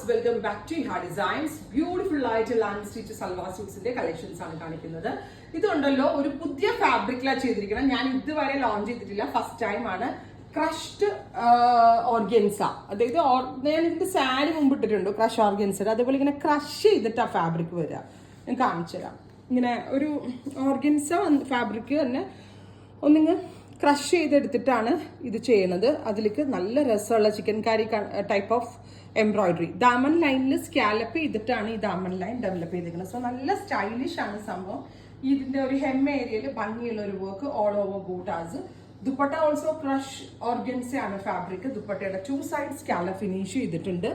Welcome back to ഹാ designs. Beautiful ആയിട്ടുള്ള unstitch salwar സ്യൂട്ട്സിന്റെ collections ആണ് കാണിക്കുന്നത്. ഇതുണ്ടല്ലോ ഒരു പുതിയ ഫാബ്രിക്കിലാണ് ചെയ്തിരിക്കണം. ഞാൻ ഇതുവരെ ലോഞ്ച് ചെയ്തിട്ടില്ല, ഫസ്റ്റ് ടൈം ആണ്. ക്രഷ്ഡ് ഓർഗൻസ, അതായത് ഞാൻ ഇതിന്റെ സാരി മുമ്പ് ഇട്ടിട്ടുണ്ട്, ക്രഷ് ഓർഗൻസ. അതേപോലെ ഇങ്ങനെ ക്രഷ് ചെയ്തിട്ട് ആ ഫാബ്രിക് വരിക. ഞാൻ കാണിച്ചു തരാം. ഇങ്ങനെ ഒരു ഓർഗൻസ ഫാബ്രിക് തന്നെ ഒന്നിങ്ങ് ക്രഷ് ചെയ്തെടുത്തിട്ടാണ് ഇത് ചെയ്യുന്നത്. അതിലേക്ക് നല്ല രസമുള്ള chikankari type of embroidery, daman ലൈനിൽ സ്കാലപ്പ് ചെയ്തിട്ടാണ് ഈ ദാമൻ ലൈൻ ഡെവലപ്പ് ചെയ്തിരിക്കുന്നത്. സോ നല്ല സ്റ്റൈലിഷ് ആണ് സംഭവം. ഇതിന്റെ ഒരു ഹെം ഏരിയയിൽ ഭംഗിയുള്ള ഒരു work all over buttas. Dupatta also crush organza ആണ് ഫാബ്രിക്. ദുപ്പട്ടയുടെ 2 സൈഡ് സ്കാലപ്പ് ഫിനിഷ് ചെയ്തിട്ടുണ്ട്.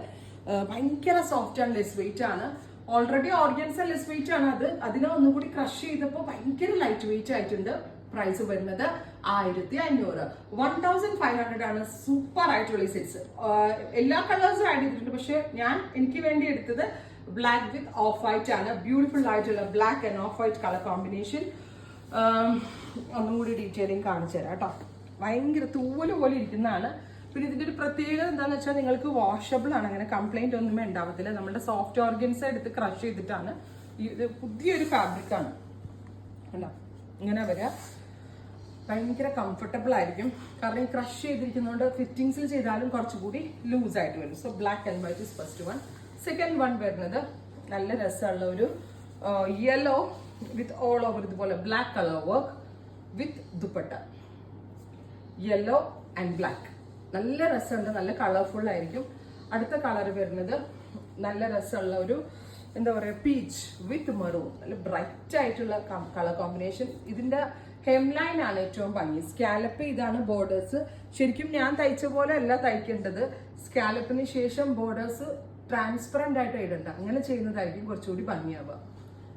ഭയങ്കര സോഫ്റ്റ് ആൻഡ് ലെസ് വെയിറ്റ് ആണ്. ഓൾറെഡി ഓർഗൻസ ലെസ് വെയിറ്റ് ആണ്, അതിനെ ഒന്നുകൂടി ക്രഷ് ചെയ്തപ്പോൾ ഭയങ്കര ലൈറ്റ് വെയിറ്റ് ആയിട്ടുണ്ട്. പ്രൈസ് വരുന്നത് 1500, 1500 ആണ്. സൂപ്പർ ആയിട്ടുള്ള ഈ സെറ്റ്സ്. എല്ലാ കളേഴ്സും ആഡ് ചെയ്തിട്ടുണ്ട്, പക്ഷെ എനിക്ക് വേണ്ടി എടുത്തത് ബ്ലാക്ക് വിത്ത് ഓഫ് വൈറ്റ് ആണ്. ബ്യൂട്ടിഫുൾ ആയിട്ടുള്ള black and of white colour combination. ഒന്നും കൂടി ഡീറ്റെയിലിംഗ് കാണിച്ചു തരാം കേട്ടോ. ഭയങ്കര തൂവല് പോലെ ഇരിക്കുന്നതാണ്. പിന്നെ ഇതിന്റെ ഒരു പ്രത്യേകത എന്താണെന്ന് വെച്ചാൽ നിങ്ങൾക്ക് വാഷബിൾ ആണ്, അങ്ങനെ കംപ്ലൈന്റ് ഒന്നുമേ ഉണ്ടാവത്തില്ല. നമ്മുടെ സോഫ്റ്റ് ഓർഗൻസ് എടുത്ത് ക്രഷ് ചെയ്തിട്ടാണ്. ഇത് പുതിയൊരു ഫാബ്രിക് ആണ്. അല്ല ഇങ്ങനെ വരിക, ഭയങ്കര കംഫർട്ടബിൾ ആയിരിക്കും. കാരണം ഈ ക്രഷ് ചെയ്തിരിക്കുന്നതുകൊണ്ട് ഫിറ്റിംഗ്സിൽ ചെയ്താലും കുറച്ചുകൂടി ലൂസ് ആയിട്ട് വരും. So black and white is first one. Second one വരുന്നത് നല്ല രസമുള്ള ഒരു യെല്ലോ വിത്ത് ഓൾ ഓവർ ഇതുപോലെ black colour work with dupatta. Yellow and black നല്ല രസമുണ്ട്, നല്ല കളർഫുൾ ആയിരിക്കും. അടുത്ത കളർ വരുന്നത് നല്ല രസമുള്ള ഒരു എന്താ പറയുക, പീച്ച് വിത്ത് മെറൂൺ. നല്ല ബ്രൈറ്റ് ആയിട്ടുള്ള കളർ കോമ്പിനേഷൻ. ഇതിന്റെ ഹെം ലൈൻ ആണ് ഏറ്റവും ഭംഗി. സ്കാലപ്പ് ഇതാണ് ബോർഡേഴ്സ്. ശരിക്കും ഞാൻ തയ്ച്ച പോലെ അല്ല തയ്ക്കേണ്ടത്. സ്കാലപ്പിന് ശേഷം ബോർഡേഴ്സ് ട്രാൻസ്പെറന്റ് ആയിട്ട് ഇടണ്ട, അങ്ങനെ ചെയ്യുന്നതായിരിക്കും കുറച്ചുകൂടി ഭംഗിയാവുക.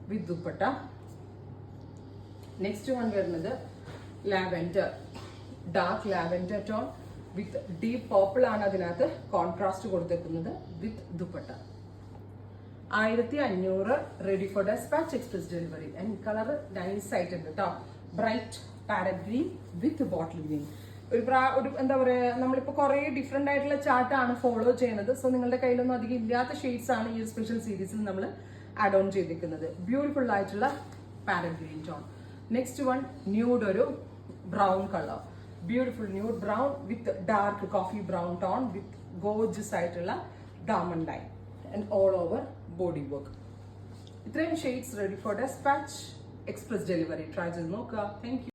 വിത്ത് ദുപ്പട്ട. നെക്സ്റ്റ് വൺ വരുന്നത് lavender, dark lavender tone with deep purple ആണ് അതിനകത്ത് കോൺട്രാസ്റ്റ് കൊടുത്തേക്കുന്നത്. With dupatta 1500, ready for despatch, express delivery. And colour nice ആയിട്ടുണ്ട് കേട്ടോ. Bright parrot green with bottle green. ഒരു എന്താ പറയുക, നമ്മളിപ്പോൾ കുറേ ഡിഫറെൻ്റ് ആയിട്ടുള്ള ചാർട്ടാണ് ഫോളോ ചെയ്യുന്നത്. സോ നിങ്ങളുടെ കയ്യിലൊന്നും അധികം ഇല്ലാത്ത ഷെയ്ഡ്സ് ആണ് ഈ ഒരു സ്പെഷ്യൽ സീരീസിൽ നമ്മൾ ആഡ് ഓൺ ചെയ്തിരിക്കുന്നത്. ബ്യൂട്ടിഫുൾ ആയിട്ടുള്ള parrot green tone. Next one nude, ഒരു brown colour. Beautiful nude brown with dark coffee brown tone with gorgeous ആയിട്ടുള്ള diamond line and all over body work. ഇത്രയും shades ready for despatch, express delivery. Try ചെയ്ത് നോക്കുക. Thank U.